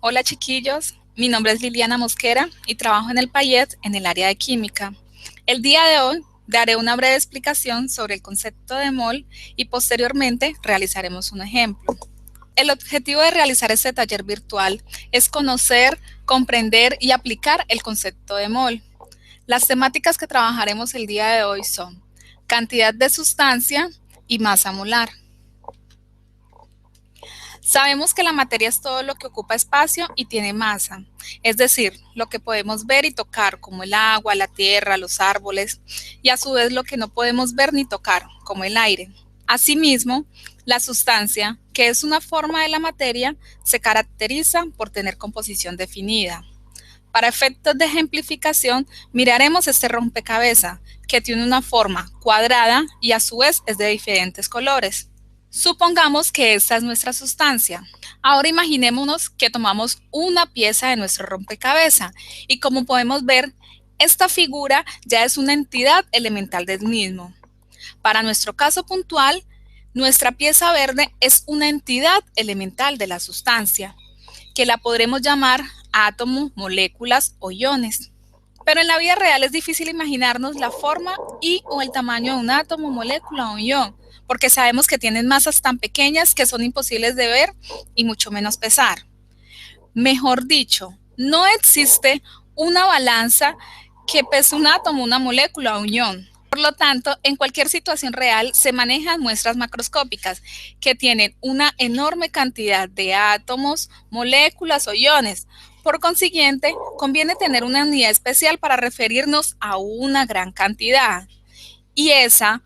Hola chiquillos, mi nombre es Liliana Mosquera y trabajo en el PAIET en el área de química. El día de hoy daré una breve explicación sobre el concepto de mol y posteriormente realizaremos un ejemplo. El objetivo de realizar este taller virtual es conocer, comprender y aplicar el concepto de mol. Las temáticas que trabajaremos el día de hoy son cantidad de sustancia y masa molar. Sabemos que la materia es todo lo que ocupa espacio y tiene masa, es decir, lo que podemos ver y tocar, como el agua, la tierra, los árboles, y a su vez lo que no podemos ver ni tocar, como el aire. Asimismo, la sustancia, que es una forma de la materia, se caracteriza por tener composición definida. Para efectos de ejemplificación, miraremos este rompecabezas, que tiene una forma cuadrada y a su vez es de diferentes colores. Supongamos que esta es nuestra sustancia. Ahora imaginémonos que tomamos una pieza de nuestro rompecabezas y como podemos ver, esta figura ya es una entidad elemental del mismo. Para nuestro caso puntual, nuestra pieza verde es una entidad elemental de la sustancia, que la podremos llamar átomo, moléculas o iones. Pero en la vida real es difícil imaginarnos la forma y o el tamaño de un átomo, molécula o ion, porque sabemos que tienen masas tan pequeñas que son imposibles de ver y mucho menos pesar. Mejor dicho, no existe una balanza que pese un átomo, una molécula o un ion. Por lo tanto, en cualquier situación real se manejan muestras macroscópicas que tienen una enorme cantidad de átomos, moléculas o iones. Por consiguiente, conviene tener una unidad especial para referirnos a una gran cantidad. Y esa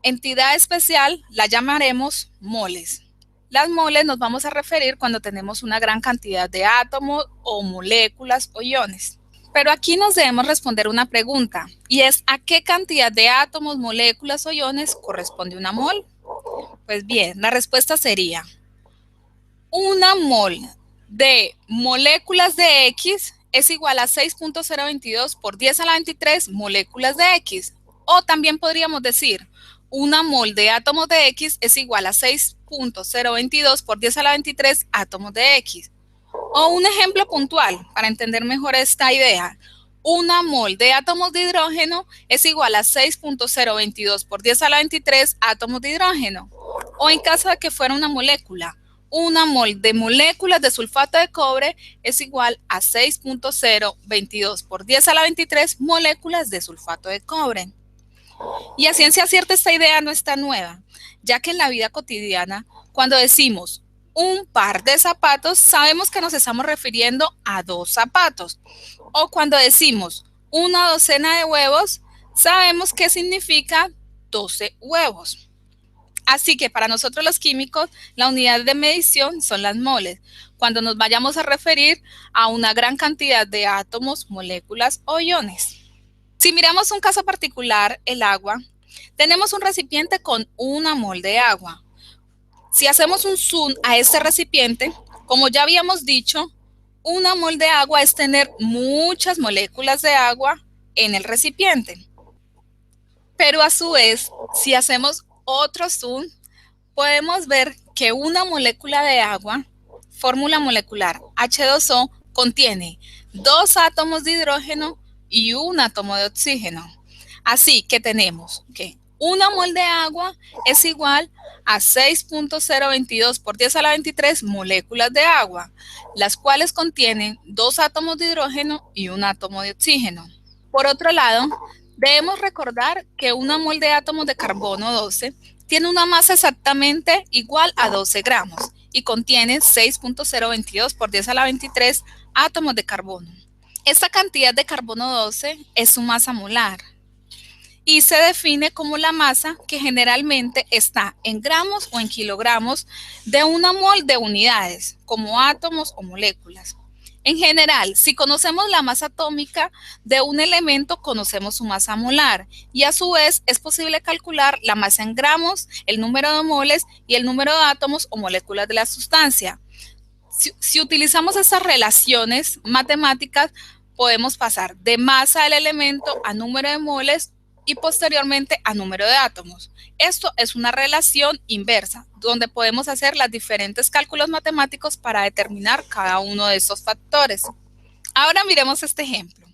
entidad especial la llamaremos moles. Las moles nos vamos a referir cuando tenemos una gran cantidad de átomos o moléculas o iones. Pero aquí nos debemos responder una pregunta, y es ¿a qué cantidad de átomos, moléculas o iones corresponde una mol? Pues bien, la respuesta sería una mol de moléculas de X es igual a 6.022 por 10 a la 23 moléculas de X. O también podríamos decir, una mol de átomos de X es igual a 6.022 por 10 a la 23 átomos de X. O un ejemplo puntual para entender mejor esta idea. Una mol de átomos de hidrógeno es igual a 6.022 por 10 a la 23 átomos de hidrógeno. O en caso de que fuera una molécula, una mol de moléculas de sulfato de cobre es igual a 6.022 por 10 a la 23 moléculas de sulfato de cobre. Y a ciencia cierta esta idea no está nueva, ya que en la vida cotidiana, cuando decimos un par de zapatos, sabemos que nos estamos refiriendo a 2 zapatos. O cuando decimos una docena de huevos, sabemos que significa 12 huevos. Así que para nosotros los químicos, la unidad de medición son las moles, cuando nos vayamos a referir a una gran cantidad de átomos, moléculas o iones. Si miramos un caso particular, el agua, tenemos un recipiente con una mol de agua. Si hacemos un zoom a este recipiente, como ya habíamos dicho, una mol de agua es tener muchas moléculas de agua en el recipiente. Pero a su vez, si hacemos otro zoom, podemos ver que una molécula de agua, fórmula molecular H2O, contiene 2 átomos de hidrógeno y un átomo de oxígeno. Así que tenemos que una mol de agua es igual a 6.022 por 10 a la 23 moléculas de agua, las cuales contienen 2 átomos de hidrógeno y un átomo de oxígeno. Por otro lado, debemos recordar que una mol de átomos de carbono 12 tiene una masa exactamente igual a 12 gramos y contiene 6.022 por 10 a la 23 átomos de carbono. Esta cantidad de carbono 12 es su masa molar y se define como la masa que generalmente está en gramos o en kilogramos de una mol de unidades, como átomos o moléculas. En general, si conocemos la masa atómica de un elemento, conocemos su masa molar y a su vez es posible calcular la masa en gramos, el número de moles y el número de átomos o moléculas de la sustancia. Si utilizamos estas relaciones matemáticas, podemos pasar de masa del elemento a número de moles y posteriormente a número de átomos. Esto es una relación inversa, donde podemos hacer los diferentes cálculos matemáticos para determinar cada uno de estos factores. Ahora miremos este ejemplo.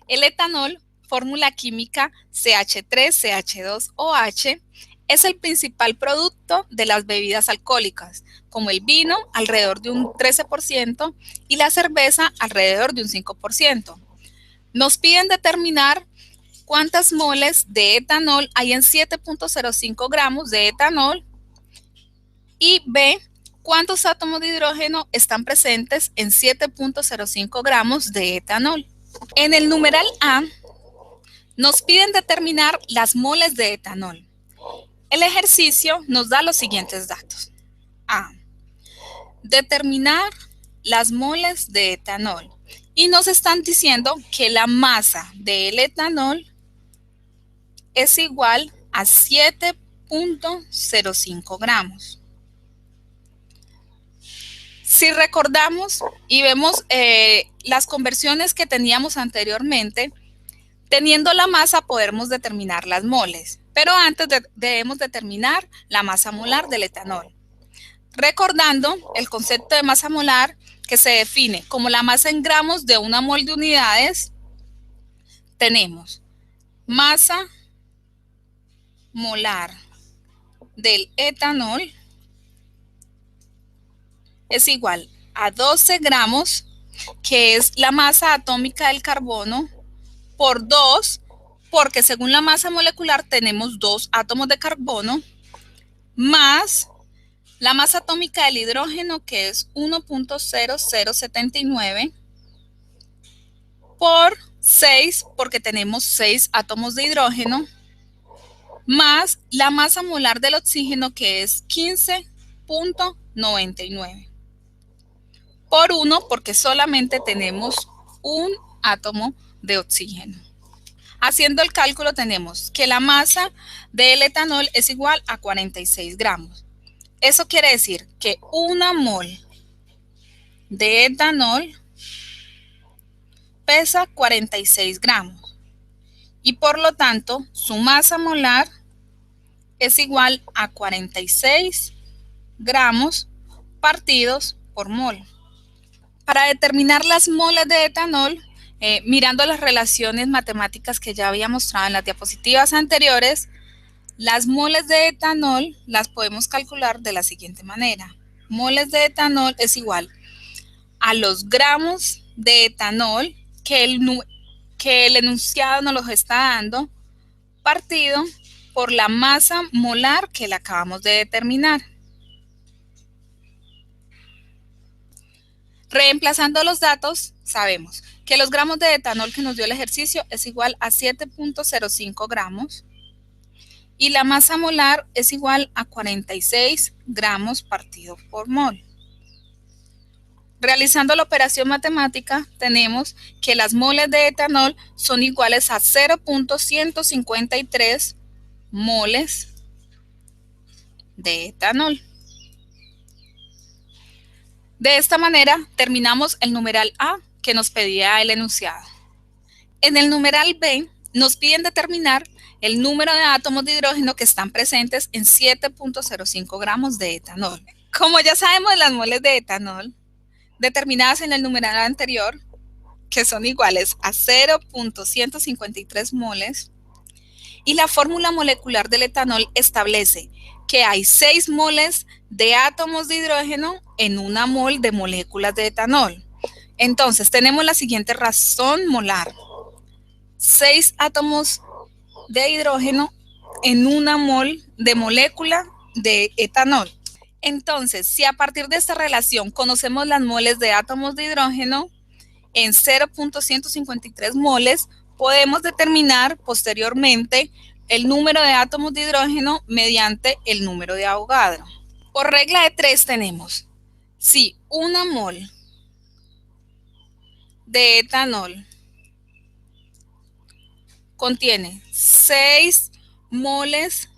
El etanol, fórmula química CH3CH2OH, es el principal producto de las bebidas alcohólicas, como el vino, alrededor de un 13%, y la cerveza, alrededor de un 5%. Nos piden determinar cuántas moles de etanol hay en 7.05 gramos de etanol y B, cuántos átomos de hidrógeno están presentes en 7.05 gramos de etanol. En el numeral A, nos piden determinar las moles de etanol. El ejercicio nos da los siguientes datos. A, determinar las moles de etanol. Y nos están diciendo que la masa del etanol es igual a 7.05 gramos. Si recordamos y vemos las conversiones que teníamos anteriormente, teniendo la masa podemos determinar las moles, pero antes debemos determinar la masa molar del etanol. Recordando el concepto de masa molar, que se define como la masa en gramos de una mol de unidades, tenemos masa molar del etanol es igual a 12 gramos, que es la masa atómica del carbono, por 2, porque según la masa molecular tenemos 2 átomos de carbono, más la masa atómica del hidrógeno, que es 1.0079, por 6, porque tenemos 6 átomos de hidrógeno, más la masa molar del oxígeno, que es 15.99, por 1, porque solamente tenemos un átomo de oxígeno. Haciendo el cálculo tenemos que la masa del etanol es igual a 46 gramos. Eso quiere decir que una mol de etanol pesa 46 gramos y por lo tanto su masa molar es igual a 46 gramos partidos por mol. Para determinar las moles de etanol, mirando las relaciones matemáticas que ya había mostrado en las diapositivas anteriores, las moles de etanol las podemos calcular de la siguiente manera. Moles de etanol es igual a los gramos de etanol que el enunciado nos los está dando, partido por la masa molar que le acabamos de determinar. Reemplazando los datos, sabemos que los gramos de etanol que nos dio el ejercicio es igual a 7.05 gramos y la masa molar es igual a 46 gramos partido por mol. Realizando la operación matemática, tenemos que las moles de etanol son iguales a 0.153 moles de etanol. De esta manera, terminamos el numeral A que nos pedía el enunciado. En el numeral B, nos piden determinar el número de átomos de hidrógeno que están presentes en 7.05 gramos de etanol. Como ya sabemos las moles de etanol, determinadas en el numeral anterior, que son iguales a 0.153 moles, y la fórmula molecular del etanol establece que hay 6 moles de átomos de hidrógeno en una mol de moléculas de etanol. Entonces, tenemos la siguiente razón molar. 6 átomos de hidrógeno en una mol de molécula de etanol. Entonces, si a partir de esta relación conocemos las moles de átomos de hidrógeno en 0.153 moles, podemos determinar posteriormente el número de átomos de hidrógeno mediante el número de Avogadro. Por regla de 3 tenemos, si una mol de etanol contiene 6 moles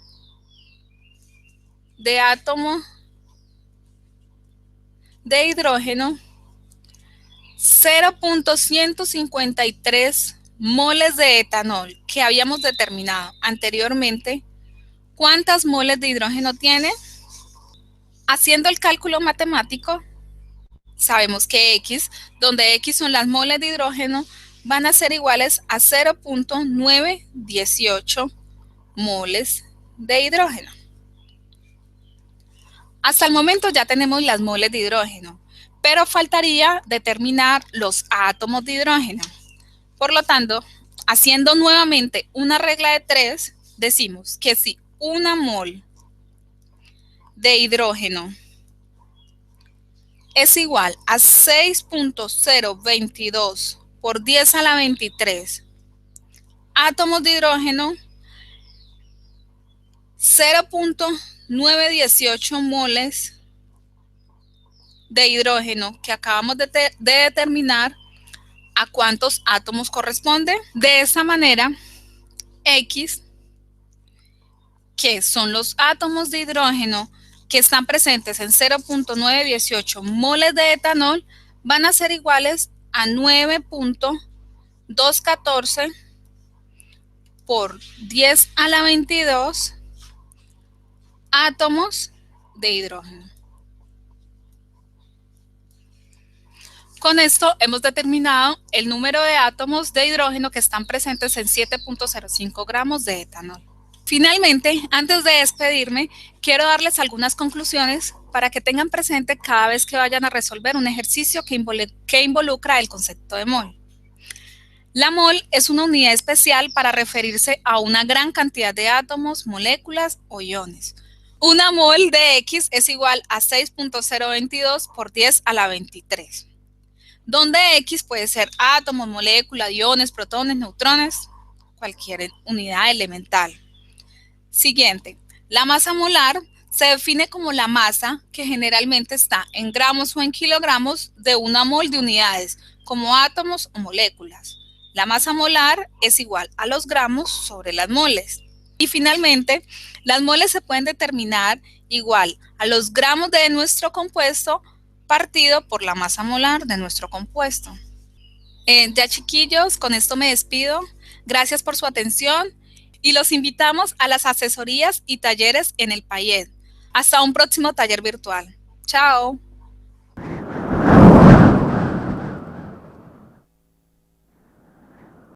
de átomo de hidrógeno, 0.153 moles de etanol que habíamos determinado anteriormente, ¿cuántas moles de hidrógeno tiene? Haciendo el cálculo matemático, sabemos que X, donde X son las moles de hidrógeno, van a ser iguales a 0.918 moles de hidrógeno. Hasta el momento ya tenemos las moles de hidrógeno, pero faltaría determinar los átomos de hidrógeno. Por lo tanto, haciendo nuevamente una regla de 3, decimos que si una mol de hidrógeno es igual a 6.022 por 10 a la 23 átomos de hidrógeno, 0.918 moles de hidrógeno que acabamos de determinar, ¿a cuántos átomos corresponde? De esta manera, X, que son los átomos de hidrógeno que están presentes en 0.918 moles de etanol, van a ser iguales a 9.214 por 10 a la 22 átomos de hidrógeno. Con esto hemos determinado el número de átomos de hidrógeno que están presentes en 7.05 gramos de etanol. Finalmente, antes de despedirme, quiero darles algunas conclusiones para que tengan presente cada vez que vayan a resolver un ejercicio que involucra el concepto de mol. La mol es una unidad especial para referirse a una gran cantidad de átomos, moléculas o iones. Una mol de X es igual a 6.022 por 10 a la 23. Donde X puede ser átomos, moléculas, iones, protones, neutrones, cualquier unidad elemental. Siguiente, la masa molar se define como la masa que generalmente está en gramos o en kilogramos de una mol de unidades, como átomos o moléculas. La masa molar es igual a los gramos sobre las moles. Y finalmente, las moles se pueden determinar igual a los gramos de nuestro compuesto partido por la masa molar de nuestro compuesto. Ya chiquillos, con esto me despido. Gracias por su atención y los invitamos a las asesorías y talleres en el PAIED. Hasta un próximo taller virtual. Chao.